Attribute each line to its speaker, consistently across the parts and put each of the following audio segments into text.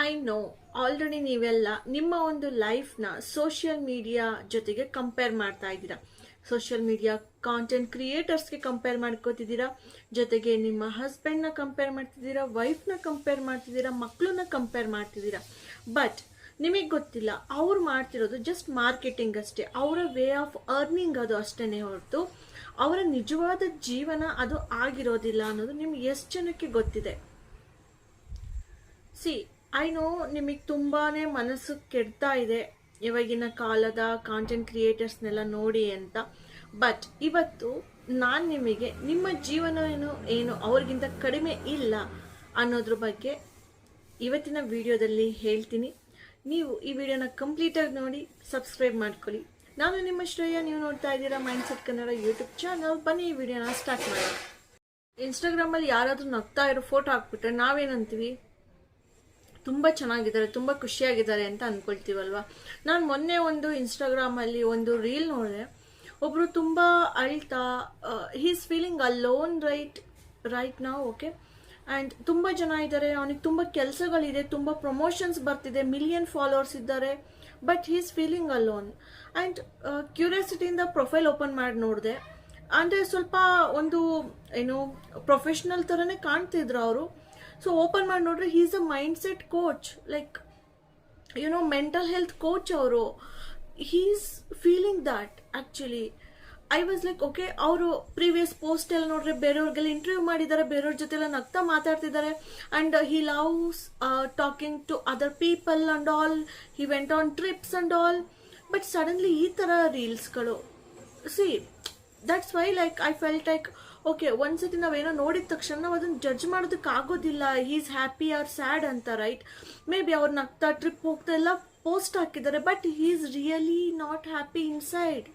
Speaker 1: I know already ನೀವೆಲ್ಲ ನಿಮ್ಮ ಒಂದು ಲೈಫ್ನ ಸೋಷಿಯಲ್ ಮೀಡಿಯಾ ಜೊತೆಗೆ ಕಂಪೇರ್ ಮಾಡ್ತಾ ಇದ್ದೀರಾ. ಸೋಷಿಯಲ್ ಮೀಡಿಯಾ ಕಾಂಟೆಂಟ್ ಕ್ರಿಯೇಟರ್ಸ್ಗೆ ಕಂಪೇರ್ ಮಾಡ್ಕೋತಿದ್ದೀರಾ, ಜೊತೆಗೆ ನಿಮ್ಮ ಹಸ್ಬೆಂಡ್ನ ಕಂಪೇರ್ ಮಾಡ್ತಿದ್ದೀರಾ, ವೈಫ್ನ ಕಂಪೇರ್ ಮಾಡ್ತಿದ್ದೀರಾ, ಮಕ್ಕಳನ್ನ ಕಂಪೇರ್ ಮಾಡ್ತಿದ್ದೀರಾ. ಬಟ್ ನಿಮಗೆ ಗೊತ್ತಿಲ್ಲ, ಅವ್ರು ಮಾಡ್ತಿರೋದು ಜಸ್ಟ್ ಮಾರ್ಕೆಟಿಂಗ್ ಅಷ್ಟೇ. ಅವರ ವೇ ಆಫ್ ಅರ್ನಿಂಗ್ ಅದು ಅಷ್ಟೇ ಹೊರತು ಅವರ ನಿಜವಾದ ಜೀವನ ಅದು ಆಗಿರೋದಿಲ್ಲ ಅನ್ನೋದು ನಿಮ್ಗೆ ಎಷ್ಟು ಜನಕ್ಕೆ ಗೊತ್ತಿದೆ? ಐ ನೋ ನಿಮಗೆ ತುಂಬಾ ಮನಸ್ಸು ಕೆಡ್ತಾ ಇದೆ ಇವಾಗಿನ ಕಾಲದ ಕಾಂಟೆಂಟ್ ಕ್ರಿಯೇಟರ್ಸ್ನೆಲ್ಲ ನೋಡಿ ಅಂತ. ಬಟ್ ಇವತ್ತು ನಾನು ನಿಮಗೆ ನಿಮ್ಮ ಜೀವನ ಏನು ಅವ್ರಿಗಿಂತ ಕಡಿಮೆ ಇಲ್ಲ ಅನ್ನೋದ್ರ ಬಗ್ಗೆ ಇವತ್ತಿನ ವಿಡಿಯೋದಲ್ಲಿ ಹೇಳ್ತೀನಿ. ನೀವು ಈ ವಿಡಿಯೋನ ಕಂಪ್ಲೀಟಾಗಿ ನೋಡಿ ಸಬ್ಸ್ಕ್ರೈಬ್ ಮಾಡ್ಕೊಳ್ಳಿ. ನಾನು ನಿಮ್ಮ ಶ್ರೇಯ, ನೀವು ನೋಡ್ತಾ ಇದ್ದೀರಾ ಮೈಂಡ್ಸೆಟ್ ಕನ್ನಡ ಯೂಟ್ಯೂಬ್ ಚಾನಲ್. ಬನ್ನಿ ಈ ವಿಡಿಯೋನ ಸ್ಟಾರ್ಟ್ ಮಾಡೋಣ. ಇನ್ಸ್ಟಾಗ್ರಾಮಲ್ಲಿ ಯಾರಾದರೂ ನಗ್ತಾ ಇರೋ ಫೋಟೋ ಹಾಕ್ಬಿಟ್ರೆ ನಾವೇನಂತೀವಿ? ತುಂಬ ಚೆನ್ನಾಗಿದ್ದಾರೆ, ತುಂಬ ಖುಷಿಯಾಗಿದ್ದಾರೆ ಅಂತ ಅಂದ್ಕೊಳ್ತೀವಲ್ವ. ನಾನು ಮೊನ್ನೆ ಒಂದು ಇನ್ಸ್ಟಾಗ್ರಾಮಲ್ಲಿ ಒಂದು ರೀಲ್ ನೋಡಿದೆ. ಒಬ್ಬರು ತುಂಬ ಅಳ್ತಾ, he is feeling alone right ನಾವು, ಓಕೆ. ಆ್ಯಂಡ್ ತುಂಬ ಜನ ಇದ್ದಾರೆ, ಅವನಿಗೆ ತುಂಬ ಕೆಲಸಗಳಿದೆ, ತುಂಬ ಪ್ರಮೋಷನ್ಸ್ ಬರ್ತಿದೆ, ಮಿಲಿಯನ್ ಫಾಲೋವರ್ಸ್ ಇದ್ದಾರೆ, but he is feeling alone. And ಕ್ಯೂರಿಯಾಸಿಟಿಯಿಂದ ಪ್ರೊಫೈಲ್ ಓಪನ್ ಮಾಡಿ ನೋಡಿದೆ. ಅಂದರೆ ಸ್ವಲ್ಪ ಒಂದು ಏನು ಪ್ರೊಫೆಷ್ನಲ್ ಥರನೇ ಕಾಣ್ತಿದ್ರು ಅವರು. ಸೊ ಓಪನ್ ಮಾಡಿ ನೋಡ್ರೆ he is a mindset coach, like mental health coach ಅವರು. He is feeling that actually. I was like okay. ಅವರು ಪ್ರೀವಿಯಸ್ ಪೋಸ್ಟ್ ಎಲ್ಲ ನೋಡ್ರೆ ಬೇರೆಯವ್ರಿಗೆಲ್ಲ ಇಂಟರ್ವ್ಯೂ ಮಾಡಿದ್ದಾರೆ, ಬೇರೆಯವ್ರ ಜೊತೆ ಎಲ್ಲ ನಗ್ತಾ ಮಾತಾಡ್ತಿದ್ದಾರೆ. And he loves talking to other people and all. He went on trips and all. But suddenly ಈ ಥರ ರೀಲ್ಸ್ಗಳು, that's why like I felt like okay, ಒಂದ್ಸತಿ ನಾವೇನೋ ನೋಡಿದ ತಕ್ಷಣ ನಾವು ಅದನ್ನು ಜಡ್ಜ್ ಮಾಡೋದಕ್ಕೆ ಆಗೋದಿಲ್ಲ. ಈಸ್ ಹ್ಯಾಪಿ ಆರ್ ಸ್ಯಾಡ್ ಅಂತ, ರೈಟ್? ಮೇ ಬಿ ಅವ್ರು ನಗ್ತಾ ಟ್ರಿಪ್ ಹೋಗ್ತಾ ಎಲ್ಲ ಪೋಸ್ಟ್ ಹಾಕಿದ್ದಾರೆ, but he is really not happy inside.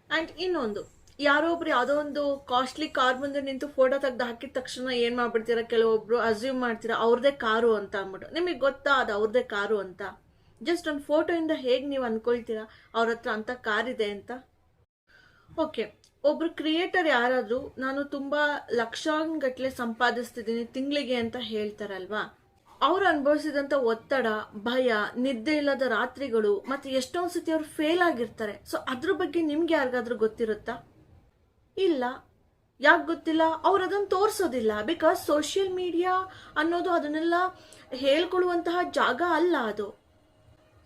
Speaker 1: And ಇನ್ನೊಂದು, ಯಾರೋ ಒಬ್ರು ಯಾವುದೋ ಒಂದು ಕಾಸ್ಟ್ಲಿ ಕಾರ್ ಮುಂದೆ ನಿಂತು ಫೋಟೋ ತೆಗೆದು ಹಾಕಿದ ತಕ್ಷಣ ಏನು ಮಾಡ್ಬಿಡ್ತೀರಾ, ಕೆಲವೊಬ್ರು ಅಸ್ಯೂಮ್ ಮಾಡ್ತೀರಾ ಅವ್ರದೇ ಕಾರು ಅಂತ ಅಂದ್ಬಿಟ್ಟು. ನಿಮಗೆ ಗೊತ್ತಾ ಅದು ಅವ್ರದೇ ಕಾರು ಅಂತ? ಜಸ್ಟ್ ಒಂದು ಫೋಟೋಯಿಂದ ಹೇಗೆ ನೀವು ಅಂದ್ಕೊಳ್ತೀರಾ ಅವ್ರ ಹತ್ರ ಅಂತ ಕಾರ್ ಇದೆ ಅಂತ? ಓಕೆ, ಒಬ್ರು ಕ್ರಿಯೇಟರ್ ಯಾರಾದರೂ ನಾನು ತುಂಬ ಲಕ್ಷಾಂಗಟ್ಲೆ ಸಂಪಾದಿಸ್ತಿದ್ದೀನಿ ತಿಂಗಳಿಗೆ ಅಂತ ಹೇಳ್ತಾರಲ್ವಾ, ಅವ್ರು ಅನುಭವಿಸಿದಂಥ ಒತ್ತಡ, ಭಯ, ನಿದ್ದೆ ಇಲ್ಲದ ರಾತ್ರಿಗಳು, ಮತ್ತು ಎಷ್ಟೊಂದು ಸತಿ ಅವ್ರು ಫೇಲ್ ಆಗಿರ್ತಾರೆ. ಸೊ ಅದ್ರ ಬಗ್ಗೆ ನಿಮ್ಗೆ ಯಾರಿಗಾದ್ರೂ ಗೊತ್ತಿರುತ್ತಾ? ಇಲ್ಲ. ಯಾಕೆ ಗೊತ್ತಿಲ್ಲ? ಅವ್ರು ಅದನ್ನು ತೋರಿಸೋದಿಲ್ಲ. ಬಿಕಾಸ್ ಸೋಷಿಯಲ್ ಮೀಡಿಯಾ ಅನ್ನೋದು ಅದನ್ನೆಲ್ಲ ಹೇಳ್ಕೊಳ್ಳುವಂತಹ ಜಾಗ ಅಲ್ಲ. ಅದು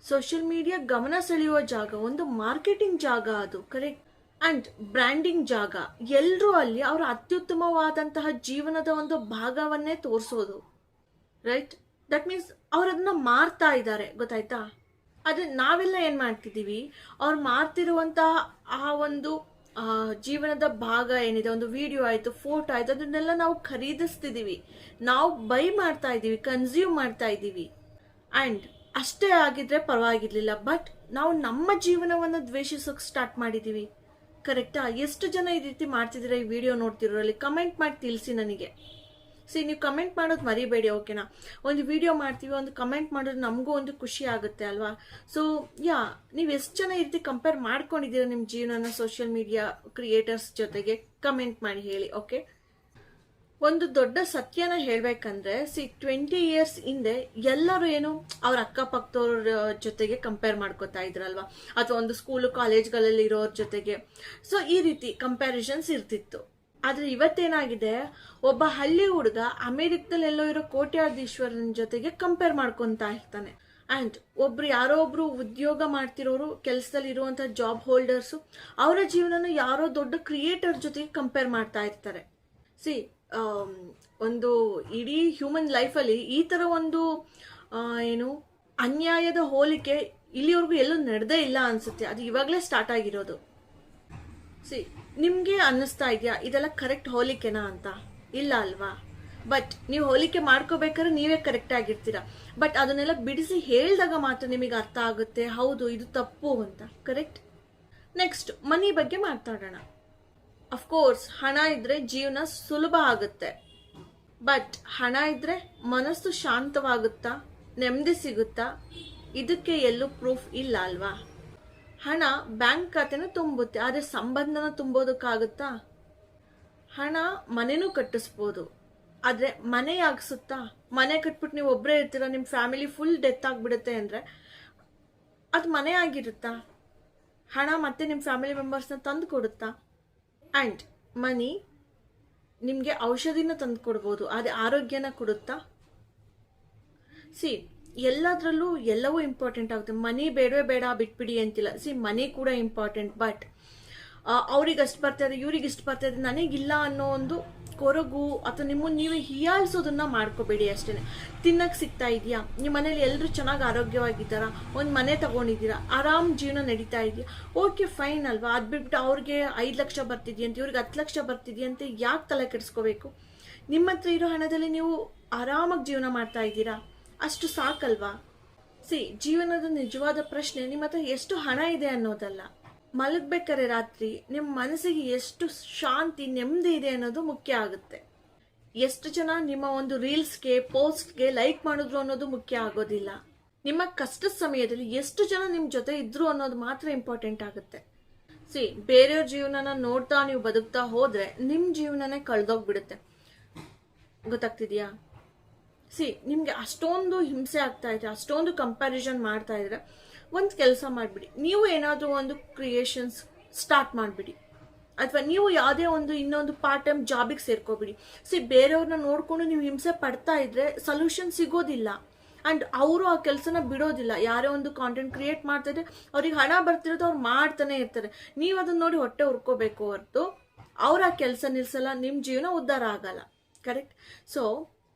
Speaker 1: ಸೋಷಿಯಲ್ ಮೀಡಿಯಾ ಗಮನ ಸೆಳೆಯುವ ಜಾಗ, ಒಂದು ಮಾರ್ಕೆಟಿಂಗ್ ಜಾಗ ಅದು, ಕರೆಕ್ಟ್? ಅಂಡ್ ಬ್ರ್ಯಾಂಡಿಂಗ್ ಜಾಗ. ಎಲ್ಲರೂ ಅಲ್ಲಿ ಅವರ ಅತ್ಯುತ್ತಮವಾದಂತಹ ಜೀವನದ ಒಂದು ಭಾಗವನ್ನೇ ತೋರಿಸೋದು, ರೈಟ್? ದಟ್ ಮೀನ್ಸ್ ಅವ್ರು ಅದನ್ನ ಮಾರ್ತಾ ಇದ್ದಾರೆ, ಗೊತ್ತಾಯ್ತಾ? ಅದೇ ನಾವೆಲ್ಲ ಏನ್ ಮಾಡ್ತಿದ್ದೀವಿ, ಅವ್ರು ಮಾರ್ತಿರುವಂತಹ ಆ ಒಂದು ಜೀವನದ ಭಾಗ ಏನಿದೆ, ಒಂದು ವಿಡಿಯೋ ಆಯ್ತು, ಫೋಟೋ ಆಯ್ತು, ಅದನ್ನೆಲ್ಲ ನಾವು ಖರೀದಿಸ್ತಿದೀವಿ, ನಾವು ಬೈ ಮಾಡ್ತಾ ಇದ್ದೀವಿ, ಕನ್ಸ್ಯೂಮ್ ಮಾಡ್ತಾ ಇದ್ದೀವಿ. ಅಂಡ್ ಅಷ್ಟೇ ಆಗಿದ್ರೆ ಪರವಾಗಿರ್ಲಿಲ್ಲ, ಬಟ್ ನಾವು ನಮ್ಮ ಜೀವನವನ್ನು ದ್ವೇಷಿಸೋಕೆ ಸ್ಟಾರ್ಟ್ ಮಾಡಿದೀವಿ, ಕರೆಕ್ಟಾ? ಎಷ್ಟು ಜನ ಈ ರೀತಿ ಮಾಡ್ತಿದ್ದೀರಾ ಈ ವಿಡಿಯೋ ನೋಡ್ತಿರೋರಲ್ಲಿ? ಕಮೆಂಟ್ ಮಾಡಿ ತಿಳಿಸಿ ನನಗೆ. ನೀವು ಕಮೆಂಟ್ ಮಾಡೋದು ಮರಿಬೇಡಿ, ಓಕೆನಾ? ಒಂದು ವಿಡಿಯೋ ಮಾಡ್ತೀವಿ, ಒಂದು ಕಮೆಂಟ್ ಮಾಡೋದು ನಮಗೂ ಒಂದು ಖುಷಿ ಆಗುತ್ತೆ ಅಲ್ವಾ? ಸೊ ನೀವು ಎಷ್ಟು ಜನ ಈ ರೀತಿ ಕಂಪೇರ್ ಮಾಡ್ಕೊಂಡಿದ್ದೀರಾ ನಿಮ್ಮ ಜೀವನನ ಸೋಷಿಯಲ್ ಮೀಡಿಯಾ ಕ್ರಿಯೇಟರ್ಸ್ ಜೊತೆಗೆ? ಕಮೆಂಟ್ ಮಾಡಿ ಹೇಳಿ, ಓಕೆ? ಒಂದು ದೊಡ್ಡ ಸತ್ಯನ ಹೇಳ್ಬೇಕಂದ್ರೆ 20 years ಹಿಂದೆ ಎಲ್ಲರೂ ಏನು ಅವ್ರ ಅಕ್ಕಪಕ್ಕದವ್ರ ಜೊತೆಗೆ ಕಂಪೇರ್ ಮಾಡ್ಕೋತಾ ಇದ್ರಲ್ವಾ, ಅಥವಾ ಒಂದು ಸ್ಕೂಲು ಕಾಲೇಜ್ಗಳಲ್ಲಿ ಇರೋರ ಜೊತೆಗೆ. ಸೊ ಈ ರೀತಿ ಕಂಪ್ಯಾರಿಸನ್ಸ್ ಇರ್ತಿತ್ತು. ಆದ್ರೆ ಇವತ್ತೇನಾಗಿದೆ, ಒಬ್ಬ ಹಳ್ಳಿ ಹುಡುಗ ಅಮೆರಿಕದಲ್ಲಿ ಎಲ್ಲೋ ಇರೋ ಕೋಟ್ಯಾಧೀಶ್ವರನ ಜೊತೆಗೆ ಕಂಪೇರ್ ಮಾಡ್ಕೊಂತಾ ಇರ್ತಾನೆ. ಆ್ಯಂಡ್ ಯಾರೋ ಒಬ್ರು ಉದ್ಯೋಗ ಮಾಡ್ತಿರೋರು, ಕೆಲಸದಲ್ಲಿ ಇರುವಂತಹ ಜಾಬ್ ಹೋಲ್ಡರ್ಸು, ಅವರ ಜೀವನನ ಯಾರೋ ದೊಡ್ಡ ಕ್ರಿಯೇಟರ್ ಜೊತೆಗೆ ಕಂಪೇರ್ ಮಾಡ್ತಾ ಇರ್ತಾರೆ. ಒಂದು ಇಡೀ ಹ್ಯೂಮನ್ ಲೈಫಲ್ಲಿ ಈ ಥರ ಒಂದು ಏನು ಅನ್ಯಾಯದ ಹೋಲಿಕೆ ಇಲ್ಲಿವರೆಗೂ ಎಲ್ಲೂ ನಡೆದೇ ಇಲ್ಲ ಅನ್ಸುತ್ತೆ. ಅದು ಇವಾಗಲೇ ಸ್ಟಾರ್ಟ್ ಆಗಿರೋದು. ನಿಮಗೆ ಅನ್ನಿಸ್ತಾ ಇದೆಯಾ ಇದೆಲ್ಲ ಕರೆಕ್ಟ್ ಹೋಲಿಕೆನಾ ಅಂತ? ಇಲ್ಲ ಅಲ್ವಾ? ಬಟ್ ನೀವು ಹೋಲಿಕೆ ಮಾಡ್ಕೋಬೇಕಾದ್ರೆ ನೀವೇ ಕರೆಕ್ಟ್ ಆಗಿರ್ತೀರಾ. ಬಟ್ ಅದನ್ನೆಲ್ಲ ಬಿಡಿಸಿ ಹೇಳಿದಾಗ ಮಾತ್ರ ನಿಮಗೆ ಅರ್ಥ ಆಗುತ್ತೆ, ಹೌದು ಇದು ತಪ್ಪು ಅಂತ, ಕರೆಕ್ಟ್? ನೆಕ್ಸ್ಟ್ ಮನಿ ಬಗ್ಗೆ ಮಾತಾಡೋಣ. ಅಫ್ಕೋರ್ಸ್ ಹಣ ಇದ್ರೆ ಜೀವನ ಸುಲಭ ಆಗುತ್ತೆ, ಬಟ್ ಹಣ ಇದ್ರೆ ಮನಸ್ಸು ಶಾಂತವಾಗುತ್ತಾ, ನೆಮ್ಮದಿ ಸಿಗುತ್ತಾ? ಇದಕ್ಕೆ ಎಲ್ಲೂ ಪ್ರೂಫ್ ಇಲ್ಲ ಅಲ್ವಾ? ಹಣ ಬ್ಯಾಂಕ್ ಖಾತೆನ ತುಂಬುತ್ತೆ, ಆದರೆ ಸಂಬಂಧನ ತುಂಬೋದಕ್ಕಾಗುತ್ತಾ? ಹಣ ಮನೆನೂ ಕಟ್ಟಿಸ್ಬೋದು, ಆದರೆ ಮನೆ ಆಗಿಸುತ್ತಾ? ಮನೆ ಕಟ್ಬಿಟ್ಟು ನೀವು ಒಬ್ಬರೇ ಇರ್ತೀರಾ, ನಿಮ್ಮ ಫ್ಯಾಮಿಲಿ ಫುಲ್ ಡೆತ್ ಆಗಿಬಿಡುತ್ತೆ ಅಂದರೆ ಅದು ಮನೆ ಆಗಿರುತ್ತಾ? ಹಣ ಮತ್ತೆ ನಿಮ್ಮ ಫ್ಯಾಮಿಲಿ ಮೆಂಬರ್ಸ್ನ ತಂದು ಕೊಡುತ್ತಾ? ಆ್ಯಂಡ್ ಮನಿ ನಿಮಗೆ ಔಷಧಿನ ತಂದು ಕೊಡ್ಬೋದು, ಅದೇ ಆರೋಗ್ಯನ ಕೊಡುತ್ತಾ? ಸಿ, ಎಲ್ಲದರಲ್ಲೂ ಎಲ್ಲವೂ ಇಂಪಾರ್ಟೆಂಟ್ ಆಗುತ್ತೆ. ಮನಿ ಬೇಡವೇ ಬೇಡ ಬಿಟ್ಬಿಡಿ ಅಂತಿಲ್ಲ. ಸಿ, ಮನಿ ಕೂಡ ಇಂಪಾರ್ಟೆಂಟ್, ಬಟ್ ಅವ್ರಿಗೆ ಅಷ್ಟು ಬರ್ತಾಯಿದೆ, ಇವ್ರಿಗೆ ಇಷ್ಟು ಬರ್ತಾಯಿದೆ, ನನಗಿಲ್ಲ ಅನ್ನೋ ಒಂದು ಕೊರಗು ಅಥವಾ ನಿಮ್ಮನ್ನು ನೀವೇ ಹೀಯಾಳಿಸೋದನ್ನ ಮಾಡ್ಕೋಬೇಡಿ ಅಷ್ಟೇ. ತಿನ್ನಕ್ಕೆ ಸಿಗ್ತಾ ಇದೆಯಾ, ನಿಮ್ಮ ಮನೇಲಿ ಎಲ್ಲರೂ ಚೆನ್ನಾಗಿ ಆರೋಗ್ಯವಾಗಿದ್ದಾರಾ, ಒಂದು ಮನೆ ತಗೊಂಡಿದ್ದೀರಾ, ಆರಾಮ್ ಜೀವನ ನಡೀತಾ ಇದೆಯಾ, ಓಕೆ ಫೈನ್ ಅಲ್ವಾ? ಅದು ಬಿಟ್ಬಿಟ್ಟು ಅವ್ರಿಗೆ 5 ಲಕ್ಷ ಬರ್ತಿದೆಯಂತ, ಇವ್ರಿಗೆ 10 ಲಕ್ಷ ಬರ್ತಿದೆಯಂತೆ ಯಾಕೆ ತಲೆ ಕೆಡಿಸ್ಕೋಬೇಕು? ನಿಮ್ಮ ಹತ್ರ ಇರೋ ಹಣದಲ್ಲಿ ನೀವು ಆರಾಮಾಗಿ ಜೀವನ ಮಾಡ್ತಾ ಇದ್ದೀರಾ, ಅಷ್ಟು ಸಾಕಲ್ವಾ? ಸಿ, ಜೀವನದ ನಿಜವಾದ ಪ್ರಶ್ನೆ ನಿಮ್ಮ ಹತ್ರ ಎಷ್ಟು ಹಣ ಇದೆ ಅನ್ನೋದಲ್ಲ, ಮಲಗಬೇಕಾದ್ರೆ ರಾತ್ರಿ ನಿಮ್ಮ ಮನಸ್ಸಿಗೆ ಎಷ್ಟು ಶಾಂತಿ ನೆಮ್ಮದಿ ಇದೆ ಅನ್ನೋದು ಮುಖ್ಯ ಆಗುತ್ತೆ. ಎಷ್ಟು ಜನ ನಿಮ್ಮ ಒಂದು ರೀಲ್ಸ್ಗೆ ಪೋಸ್ಟ್ಗೆ ಲೈಕ್ ಮಾಡಿದ್ರು ಅನ್ನೋದು ಮುಖ್ಯ ಆಗೋದಿಲ್ಲ. ನಿಮ್ಮ ಕಷ್ಟದ ಸಮಯದಲ್ಲಿ ಎಷ್ಟು ಜನ ನಿಮ್ಮ ಜೊತೆ ಇದ್ರು ಅನ್ನೋದು ಮಾತ್ರ ಇಂಪಾರ್ಟೆಂಟ್ ಆಗುತ್ತೆ. ಸಿ, ಬೇರೆಯವ್ರ ಜೀವನನ ನೋಡ್ತಾ ನೀವು ಬದುಕ್ತಾ ಹೋದ್ರೆ ನಿಮ್ಮ ಜೀವನನೇ ಕಳೆದೋಗ್ಬಿಡುತ್ತೆ. ಗೊತ್ತಾಗ್ತಿದ್ಯಾ? ಸಿ, ನಿಮಗೆ ಅಷ್ಟೊಂದು ಹಿಂಸೆ ಆಗ್ತಾ ಇದೆ, ಅಷ್ಟೊಂದು ಕಂಪ್ಯಾರಿಸನ್ ಮಾಡ್ತಾ ಇದ್ರೆ ಒಂದು ಕೆಲಸ ಮಾಡಿಬಿಡಿ, ನೀವು ಏನಾದರೂ ಒಂದು ಕ್ರಿಯೇಷನ್ಸ್ ಸ್ಟಾರ್ಟ್ ಮಾಡಿಬಿಡಿ, ಅಥವಾ ನೀವು ಯಾವುದೇ ಒಂದು ಇನ್ನೊಂದು ಪಾರ್ಟ್ ಟೈಮ್ ಜಾಬಿಗೆ ಸೇರ್ಕೋಬಿಡಿ. ಸಿ, ಬೇರೆಯವ್ರನ್ನ ನೋಡಿಕೊಂಡು ನೀವು ಹಿಂಸೆ ಪಡ್ತಾ ಇದ್ರೆ ಸೊಲ್ಯೂಷನ್ ಸಿಗೋದಿಲ್ಲ, ಆ್ಯಂಡ್ ಅವರು ಆ ಕೆಲಸನ ಬಿಡೋದಿಲ್ಲ. ಯಾರೇ ಒಂದು ಕಾಂಟೆಂಟ್ ಕ್ರಿಯೇಟ್ ಮಾಡ್ತಾ ಇದ್ರೆ ಅವ್ರಿಗೆ ಹಣ ಬರ್ತಿರೋದು ಅವ್ರು ಮಾಡ್ತಾನೆ ಇರ್ತಾರೆ. ನೀವು ಅದನ್ನ ನೋಡಿ ಹೊಟ್ಟೆ ಹುರ್ಕೋಬೇಕು ಹೊರತು ಅವ್ರ ಆ ಕೆಲಸ ನಿಲ್ಸಲ್ಲ, ನಿಮ್ಮ ಜೀವನ ಉದ್ಧಾರ ಆಗಲ್ಲ. ಕರೆಕ್ಟ್? ಸೊ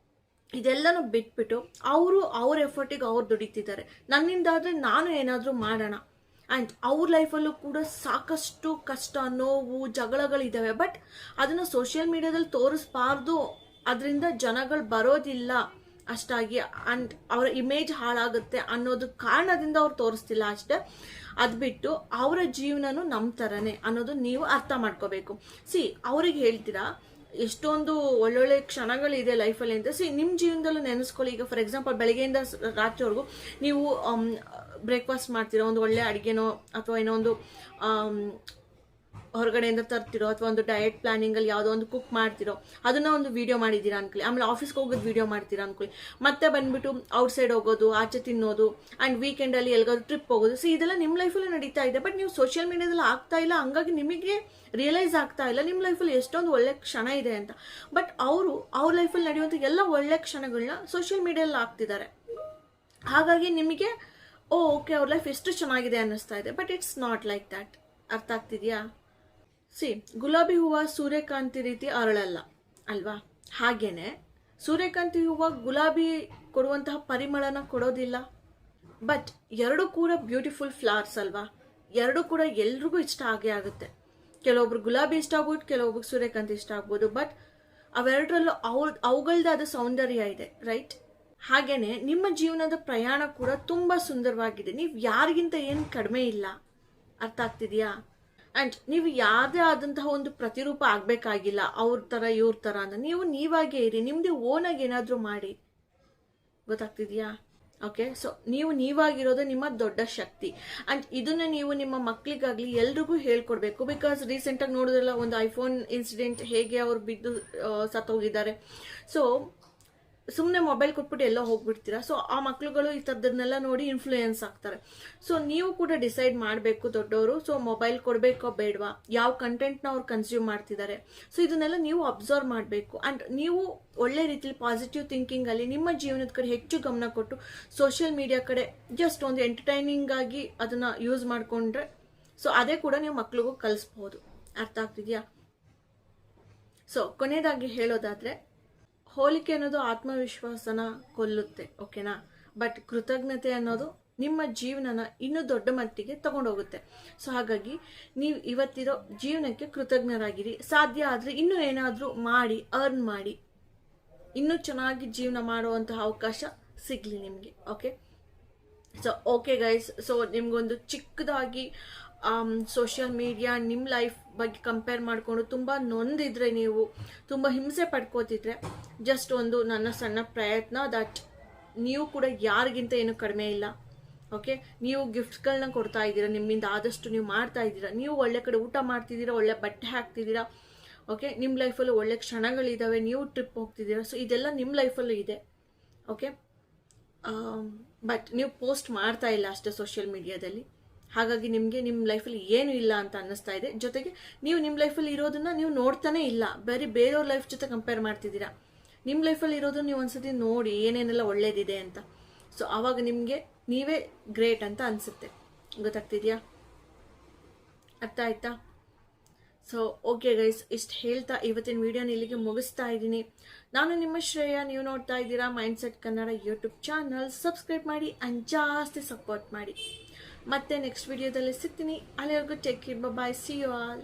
Speaker 1: ಇದೆಲ್ಲನೂ ಬಿಟ್ಬಿಟ್ಟು ಅವ್ರ ಎಫರ್ಟಿಗೆ ಅವ್ರು ದುಡಿತಿದ್ದಾರೆ, ನನ್ನಿಂದಾದರೆ ನಾನು ಏನಾದರೂ ಮಾಡೋಣ. ಆ್ಯಂಡ್ ಅವ್ರ ಲೈಫಲ್ಲೂ ಕೂಡ ಸಾಕಷ್ಟು ಕಷ್ಟ, ನೋವು, ಜಗಳಗಳಿದ್ದಾವೆ, ಬಟ್ ಅದನ್ನು ಸೋಷಿಯಲ್ ಮೀಡಿಯಾದಲ್ಲಿ ತೋರಿಸ್ಬಾರ್ದು, ಅದರಿಂದ ಜನಗಳು ಬರೋದಿಲ್ಲ ಅಷ್ಟಾಗಿ, ಆ್ಯಂಡ್ ಅವರ ಇಮೇಜ್ ಹಾಳಾಗುತ್ತೆ ಅನ್ನೋದು ಕಾರಣದಿಂದ ಅವ್ರು ತೋರಿಸ್ತಿಲ್ಲ ಅಷ್ಟೇ. ಅದು ಬಿಟ್ಟು ಅವರ ಜೀವನನೂ ನಮ್ಮ ಥರನೇ ಅನ್ನೋದು ನೀವು ಅರ್ಥ ಮಾಡ್ಕೋಬೇಕು. ಸಿ, ಅವ್ರಿಗೆ ಹೇಳ್ತೀರಾ ಎಷ್ಟೊಂದು ಒಳ್ಳೊಳ್ಳೆ ಕ್ಷಣಗಳಿದೆ ಲೈಫಲ್ಲಿ ಅಂತ. ಸಿ, ನಿಮ್ಮ ಜೀವನದಲ್ಲೂ ನೆನೆಸ್ಕೊಳ್ಳಿ. ಈಗ ಫಾರ್ ಎಕ್ಸಾಂಪಲ್ ಬೆಳಗ್ಗೆಯಿಂದ ರಾತ್ರಿವರೆಗೂ ನೀವು ಬ್ರೇಕ್ಫಾಸ್ಟ್ ಮಾಡ್ತೀರೋ, ಒಂದು ಒಳ್ಳೆ ಅಡುಗೆನೋ ಅಥವಾ ಏನೋ ಒಂದು ಹೊರಗಡೆಯಿಂದ ತರ್ತಿರೋ, ಅಥವಾ ಒಂದು ಡಯಟ್ ಪ್ಲಾನಿಂಗಲ್ಲಿ ಯಾವುದೋ ಒಂದು ಕುಕ್ ಮಾಡ್ತಿರೋ, ಅದನ್ನ ಒಂದು ವಿಡಿಯೋ ಮಾಡಿದ್ದೀರಾ ಅನ್ಕೊಳ್ಳಿ. ಆಮೇಲೆ ಆಫೀಸ್ಗೆ ಹೋಗೋದು ವಿಡಿಯೋ ಮಾಡ್ತೀರಾ ಅನ್ಕೊಳ್ಳಿ. ಮತ್ತೆ ಬಂದ್ಬಿಟ್ಟು ಔಟ್ಸೈಡ್ ಹೋಗೋದು, ಆಚೆ ತಿನ್ನೋದು, ಆ್ಯಂಡ್ ವೀಕೆಂಡಲ್ಲಿ ಎಲ್ಲಿಗಾದ್ರೂ ಟ್ರಿಪ್ ಹೋಗೋದು. ಸಿ, ಇದೆಲ್ಲ ನಿಮ್ಮ ಲೈಫಲ್ಲಿ ನಡೀತಾ ಇದೆ, ಬಟ್ ನೀವು ಸೋಷಿಯಲ್ ಮೀಡಿಯಾದಲ್ಲಿ ಆಗ್ತಾ ಇಲ್ಲ. ಹಂಗಾಗಿ ನಿಮಗೆ ರಿಯಲೈಸ್ ಆಗ್ತಾ ಇಲ್ಲ ನಿಮ್ಮ ಲೈಫಲ್ಲಿ ಎಷ್ಟೊಂದು ಒಳ್ಳೆ ಕ್ಷಣ ಇದೆ ಅಂತ. ಬಟ್ ಅವ್ರ ಲೈಫಲ್ಲಿ ನಡೆಯುವಂಥ ಎಲ್ಲ ಒಳ್ಳೆ ಕ್ಷಣಗಳನ್ನ ಸೋಷಿಯಲ್ ಮೀಡಿಯಲ್ಲಿ ಆಗ್ತಿದ್ದಾರೆ. ಹಾಗಾಗಿ ನಿಮಗೆ ಓಕೆ ಅವ್ರ ಲೈಫ್ ಎಷ್ಟು ಚೆನ್ನಾಗಿದೆ ಅನ್ನಿಸ್ತಾ ಇದೆ, but it's not like that. ಅರ್ಥ ಆಗ್ತಿದೆಯಾ? ಸಿ, ಗುಲಾಬಿ ಹೂವು ಸೂರ್ಯಕಾಂತಿ ರೀತಿ ಅರಳಲ್ಲ ಅಲ್ವಾ? ಹಾಗೇನೆ ಸೂರ್ಯಕಾಂತಿ ಹೂವು ಗುಲಾಬಿ ಕೊಡುವಂತಹ ಪರಿಮಳನ ಕೊಡೋದಿಲ್ಲ, ಬಟ್ ಎರಡು ಕೂಡ ಬ್ಯೂಟಿಫುಲ್ ಫ್ಲವರ್ಸ್ ಅಲ್ವಾ? ಎರಡು ಕೂಡ ಎಲ್ರಿಗೂ ಇಷ್ಟ ಆಗೇ ಆಗುತ್ತೆ. ಕೆಲವೊಬ್ರು ಗುಲಾಬಿ ಇಷ್ಟ ಆಗ್ಬೋದು, ಕೆಲವೊಬ್ರಿಗೆ ಸೂರ್ಯಕಾಂತಿ ಇಷ್ಟ ಆಗ್ಬೋದು, ಬಟ್ ಅವೆರಡರಲ್ಲೂ ಅವುಗಳದಾದ ಸೌಂದರ್ಯ ಇದೆ, ರೈಟ್? ಹಾಗೇನೆ ನಿಮ್ಮ ಜೀವನದ ಪ್ರಯಾಣ ಕೂಡ ತುಂಬಾ ಸುಂದರವಾಗಿದೆ. ನೀವು ಯಾರಿಗಿಂತ ಏನು ಕಡಿಮೆ ಇಲ್ಲ. ಅರ್ಥ ಆಗ್ತಿದೆಯಾ? ಆ್ಯಂಡ್ ನೀವು ಯಾವುದೇ ಆದಂತಹ ಒಂದು ಪ್ರತಿರೂಪ ಆಗಬೇಕಾಗಿಲ್ಲ, ಅವ್ರ ಥರ ಇವ್ರ ಥರ ಅಂತ. ನೀವು ನೀವಾಗೇ ಇರಿ, ನಿಮ್ಮದೇ ಓನಾಗಿ ಏನಾದರೂ ಮಾಡಿ. ಗೊತ್ತಾಗ್ತಿದೆಯಾ? ಓಕೆ, ಸೊ ನೀವಾಗಿರೋದು ನಿಮ್ಮ ದೊಡ್ಡ ಶಕ್ತಿ. ಆ್ಯಂಡ್ ಇದನ್ನ ನೀವು ನಿಮ್ಮ ಮಕ್ಕಳಿಗಾಗಲಿ ಎಲ್ರಿಗೂ ಹೇಳ್ಕೊಡ್ಬೇಕು. ಬಿಕಾಸ್ ರೀಸೆಂಟಾಗಿ ನೋಡಿದ್ರಲ್ಲ ಒಂದು ಐಫೋನ್ ಇನ್ಸಿಡೆಂಟ್, ಹೇಗೆ ಅವ್ರು ಬಿದ್ದು ಸತ್ತೋಗಿದ್ದಾರೆ. ಸೊ ಸುಮ್ಮನೆ ಮೊಬೈಲ್ ಕೊಟ್ಬಿಟ್ಟು ಎಲ್ಲೋ ಹೋಗ್ಬಿಡ್ತೀರಾ. ಸೊ ಆ ಮಕ್ಳುಗಳು ಈ ಥರದನ್ನೆಲ್ಲ ನೋಡಿ ಇನ್ಫ್ಲೂಯೆನ್ಸ್ ಆಗ್ತಾರೆ. ಸೊ ನೀವು ಕೂಡ ಡಿಸೈಡ್ ಮಾಡಬೇಕು ದೊಡ್ಡವರು. ಸೊ ಮೊಬೈಲ್ ಕೊಡಬೇಕೋ ಬೇಡವಾ, ಯಾವ ಕಂಟೆಂಟ್ನ ಅವ್ರು ಕನ್ಸ್ಯೂಮ್ ಮಾಡ್ತಿದ್ದಾರೆ, ಸೊ ಇದನ್ನೆಲ್ಲ ನೀವು ಅಬ್ಸರ್ವ್ ಮಾಡಬೇಕು. ಆ್ಯಂಡ್ ನೀವು ಒಳ್ಳೆ ರೀತಿಲಿ ಪಾಸಿಟಿವ್ ಥಿಂಕಿಂಗಲ್ಲಿ ನಿಮ್ಮ ಜೀವನದ ಕಡೆ ಹೆಚ್ಚು ಗಮನ ಕೊಟ್ಟು ಸೋಷಿಯಲ್ ಮೀಡಿಯಾ ಕಡೆ ಜಸ್ಟ್ ಒಂದು ಎಂಟರ್ಟೈನಿಂಗ್ ಆಗಿ ಅದನ್ನು ಯೂಸ್ ಮಾಡಿಕೊಂಡ್ರೆ, ಸೊ ಅದೇ ಕೂಡ ನೀವು ಮಕ್ಳಿಗೂ ಕಲಿಸ್ಬೋದು. ಅರ್ಥ ಆಗ್ತಿದೆಯಾ? ಸೊ ಕೊನೆಯದಾಗಿ ಹೇಳೋದಾದರೆ, ಹೋಲಿಕೆ ಅನ್ನೋದು ಆತ್ಮವಿಶ್ವಾಸನ ಕೊಲ್ಲುತ್ತೆ, ಓಕೆನಾ? ಬಟ್ ಕೃತಜ್ಞತೆ ಅನ್ನೋದು ನಿಮ್ಮ ಜೀವನನ ಇನ್ನೂ ದೊಡ್ಡ ಮಟ್ಟಿಗೆ ತಗೊಂಡೋಗುತ್ತೆ. ಸೊ ಹಾಗಾಗಿ ನೀವು ಇವತ್ತಿರೋ ಜೀವನಕ್ಕೆ ಕೃತಜ್ಞರಾಗಿರಿ. ಸಾಧ್ಯ ಆದರೆ ಇನ್ನೂ ಏನಾದರೂ ಮಾಡಿ, ಅರ್ನ್ ಮಾಡಿ, ಇನ್ನೂ ಚೆನ್ನಾಗಿ ಜೀವನ ಮಾಡುವಂತಹ ಅವಕಾಶ ಸಿಗಲಿ ನಿಮಗೆ. Okay, so okay guys, so ನಿಮ್ಗೊಂದು ಚಿಕ್ಕದಾಗಿ ಸೋಷಿಯಲ್ ಮೀಡಿಯಾ ನಿಮ್ಮ ಲೈಫ್ ಬಗ್ಗೆ ಕಂಪೇರ್ ಮಾಡಿಕೊಂಡು ತುಂಬ ನೊಂದಿದ್ರೆ, ನೀವು ತುಂಬ ಹಿಂಸೆ ಪಡ್ಕೋತಿದ್ರೆ, ಜಸ್ಟ್ ಒಂದು ನನ್ನ ಸಣ್ಣ ಪ್ರಯತ್ನ ದಟ್ ನೀವು ಕೂಡ ಯಾರಿಗಿಂತ ಏನು ಕಡಿಮೆ ಇಲ್ಲ. ಓಕೆ, ನೀವು ಗಿಫ್ಟ್ಸ್ಗಳನ್ನ ಕೊಡ್ತಾ ಇದ್ದೀರಾ, ನಿಮ್ಮಿಂದ ಆದಷ್ಟು ನೀವು ಮಾಡ್ತಾ ಇದ್ದೀರಾ, ನೀವು ಒಳ್ಳೆ ಕಡೆ ಊಟ ಮಾಡ್ತಿದ್ದೀರಾ, ಒಳ್ಳೆ ಬಟ್ಟೆ ಹಾಕ್ತಿದ್ದೀರಾ, ಓಕೆ, ನಿಮ್ಮ ಲೈಫಲ್ಲೂ ಒಳ್ಳೆ ಕ್ಷಣಗಳಿದ್ದಾವೆ, ನೀವು ಟ್ರಿಪ್ ಹೋಗ್ತಿದ್ದೀರಾ, ಸೊ ಇದೆಲ್ಲ ನಿಮ್ಮ ಲೈಫಲ್ಲೂ ಇದೆ. ಓಕೆ, ಬಟ್ ನೀವು ಪೋಸ್ಟ್ ಮಾಡ್ತಾ ಇಲ್ಲ ಅಷ್ಟೇ ಸೋಷಿಯಲ್ ಮೀಡಿಯಾದಲ್ಲಿ. ಹಾಗಾಗಿ ನಿಮಗೆ ನಿಮ್ಮ ಲೈಫಲ್ಲಿ ಏನೂ ಇಲ್ಲ ಅಂತ ಅನ್ನಿಸ್ತಾ ಇದೆ. ಜೊತೆಗೆ ನೀವು ನಿಮ್ಮ ಲೈಫಲ್ಲಿ ಇರೋದನ್ನ ನೀವು ನೋಡ್ತಾನೆ ಇಲ್ಲ, ಬೇರೆಯವ್ರ ಲೈಫ್ ಜೊತೆ ಕಂಪೇರ್ ಮಾಡ್ತಿದ್ದೀರಾ. ನಿಮ್ಮ ಲೈಫಲ್ಲಿ ಇರೋದನ್ನ ನೀವು ಒಂದ್ಸತಿ ನೋಡಿ ಏನೇನೆಲ್ಲ ಒಳ್ಳೇದಿದೆ ಅಂತ. ಸೊ ಆವಾಗ ನಿಮಗೆ ನೀವೇ ಗ್ರೇಟ್ ಅಂತ ಅನಿಸುತ್ತೆ. ಗೊತ್ತಾಗ್ತಿದ್ಯಾ? ಅರ್ಥ ಆಯ್ತಾ? ಸೊ ಓಕೆ ಗೈಸ್, ಇಷ್ಟು ಹೇಳ್ತಾ ಇವತ್ತಿನ ವಿಡಿಯೋನ ಇಲ್ಲಿಗೆ ಮುಗಿಸ್ತಾ ಇದ್ದೀನಿ. ನಾನು ನಿಮ್ಮ ಶ್ರೇಯ, ನೀವು ನೋಡ್ತಾ ಇದ್ದೀರಾ mindset Kannada YouTube channel. Subscribe ಮಾಡಿ ಆ್ಯಂಡ್ ಜಾಸ್ತಿ ಸಪೋರ್ಟ್ ಮಾಡಿ. ಮತ್ತೆ ನೆಕ್ಸ್ಟ್ ವಿಡಿಯೋದಲ್ಲಿ ಸಿಗ್ತೀನಿ. ಅಲ್ಲಿವರೆಗೂ take care, bye, see you all.